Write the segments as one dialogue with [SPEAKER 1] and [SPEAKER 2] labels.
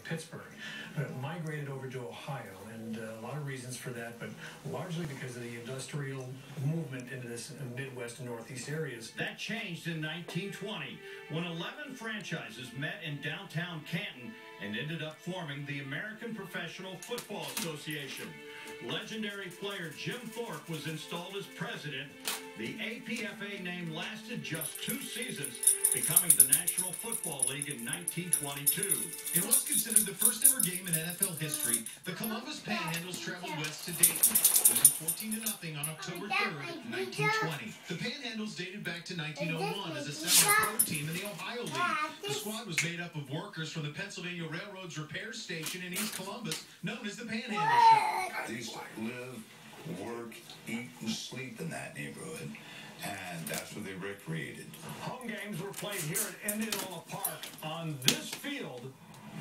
[SPEAKER 1] Pittsburgh, but it migrated over to Ohio, and a lot of reasons for that, but largely because of the industrial movement into this Midwest and Northeast areas.
[SPEAKER 2] That changed in 1920 when 11 franchises met in downtown Canton and ended up forming the American Professional Football Association. Legendary player Jim Thorpe was installed as president. The APFA name lasted just 2 seasons, becoming the National Football League in 1922.
[SPEAKER 3] In what's considered the first ever game in NFL history, the Columbus Panhandles traveled west to Dayton, losing 14-0 on October 3rd, 1920. The Panhandles dated back to 1901 as a semi-pro team in the Ohio League. The squad was made up of workers from the Pennsylvania Railroad's repair station in East Columbus, known as the Panhandle Shop.
[SPEAKER 4] They used to live, work, eat, and sleep in that neighborhood, and that's where they recreated.
[SPEAKER 2] Home games were played here at Indianola Park on this field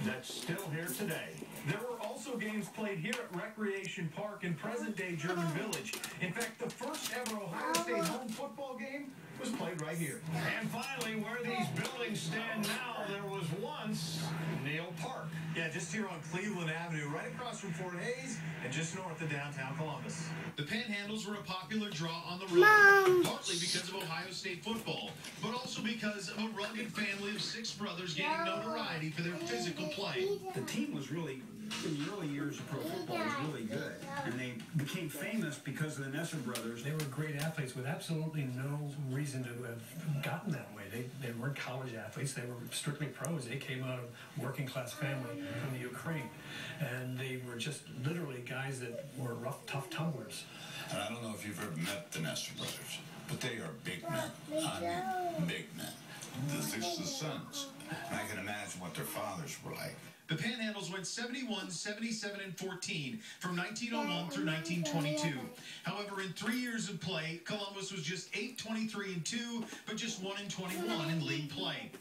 [SPEAKER 2] that's still here today.
[SPEAKER 5] There were also games played here at Recreation Park in present-day German Village. In fact, the first ever Ohio State home football game was played right here.
[SPEAKER 2] And finally, where these buildings stand now, there was once Neal Park.
[SPEAKER 5] Yeah, just here on Cleveland Avenue, right across from Fort Hays and just north of downtown Columbus.
[SPEAKER 3] The Panhandles were a popular draw on the road, partly because of Ohio State football, but also because of a rugged family of 6 brothers gaining notoriety for their physical play.
[SPEAKER 6] The team was really, in the early years of pro football, was really good. And they became famous because of the Nesser brothers.
[SPEAKER 1] They were great athletes with absolutely no reason to have gotten that way. They weren't college athletes. They were strictly pros. They came out of working class family from the Ukraine. And they were just literally guys that were rough, tough tumblers.
[SPEAKER 4] And I don't know if you've ever met the Nestor brothers, but they are big men. I mean, big men. The 6 sons. And I can imagine what their fathers were like.
[SPEAKER 3] The Panhandles went 71, 77, and 14 from 1901 through 1922. However, in 3 years of play, Columbus was just 8-23-2, but just 1-21 in league play.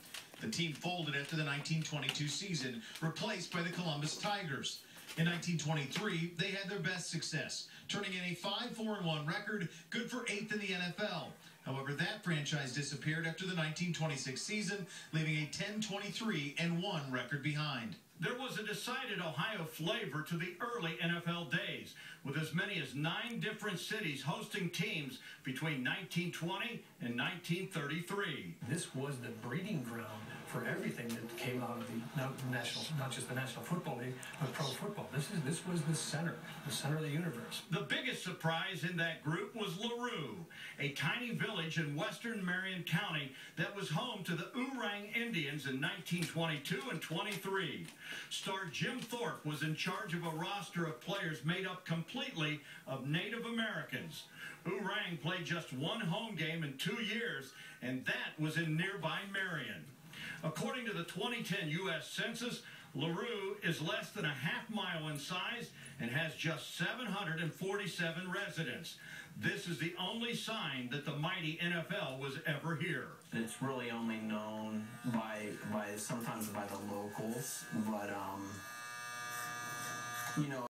[SPEAKER 3] The team folded after the 1922 season, replaced by the Columbus Tigers. In 1923, they had their best success, turning in a 5-4-1 record, good for 8th in the NFL. However, that franchise disappeared after the 1926 season, leaving a 10-23-1 record behind.
[SPEAKER 2] There was a decided Ohio flavor to the early NFL days, with as many as 9 different cities hosting teams between 1920 and 1933.
[SPEAKER 1] This was the breeding ground for everything that came out of the national, not just the National Football League, but pro football. This was the center of the universe.
[SPEAKER 2] The biggest surprise in that group was LaRue, a tiny village in western Marion County that was home to the Oorang Indians in 1922 and 23. Star Jim Thorpe was in charge of a roster of players made up completely of Native Americans. Oorang played just 1 home game in 2 years, and that was in nearby Marion. According to the 2010 U.S. Census, LaRue is less than a half-mile in size and has just 747 residents. This is the only sign that the mighty NFL was ever here.
[SPEAKER 7] It's really only known by sometimes by the locals, but you know.